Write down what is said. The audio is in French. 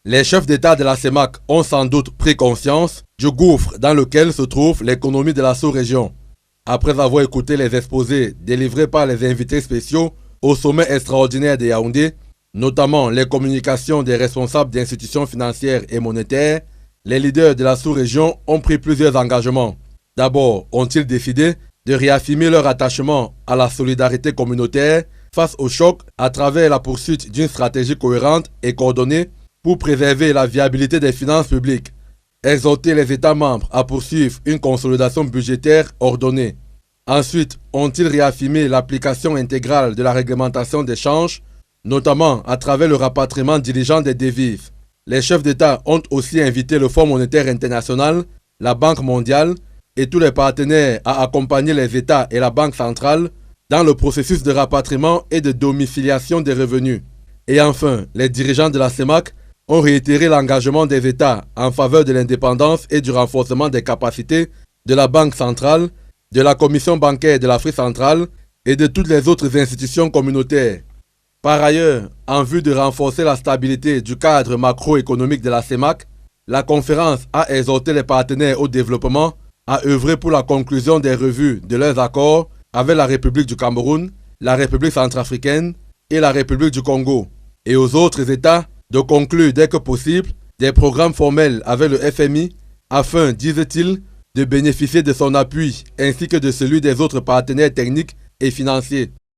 Les chefs d'État de la CEMAC ont sans doute pris conscience du gouffre dans lequel se trouve l'économie de la sous-région. Après avoir écouté les exposés délivrés par les invités spéciaux au sommet extraordinaire de Yaoundé, notamment les communications des responsables d'institutions financières et monétaires, les leaders de la sous-région ont pris plusieurs engagements. D'abord, ont-ils décidé de réaffirmer leur attachement à la solidarité communautaire face au choc à travers la poursuite d'une stratégie cohérente et coordonnée pour préserver la viabilité des finances publiques, exhorter les États membres à poursuivre une consolidation budgétaire ordonnée. Ensuite, ont-ils réaffirmé l'application intégrale de la réglementation des changes, notamment à travers le rapatriement diligent des devises. Les chefs d'État ont aussi invité le Fonds monétaire international, la Banque mondiale et tous les partenaires à accompagner les États et la Banque centrale dans le processus de rapatriement et de domiciliation des revenus. Et enfin, les dirigeants de la CEMAC ont réitéré l'engagement des États en faveur de l'indépendance et du renforcement des capacités de la Banque centrale, de la Commission bancaire de l'Afrique centrale et de toutes les autres institutions communautaires. Par ailleurs, en vue de renforcer la stabilité du cadre macroéconomique de la CEMAC, la conférence a exhorté les partenaires au développement à œuvrer pour la conclusion des revues de leurs accords avec la République du Cameroun, la République centrafricaine et la République du Congo, et aux autres États de conclure dès que possible des programmes formels avec le FMI afin, disent-ils, de bénéficier de son appui ainsi que de celui des autres partenaires techniques et financiers.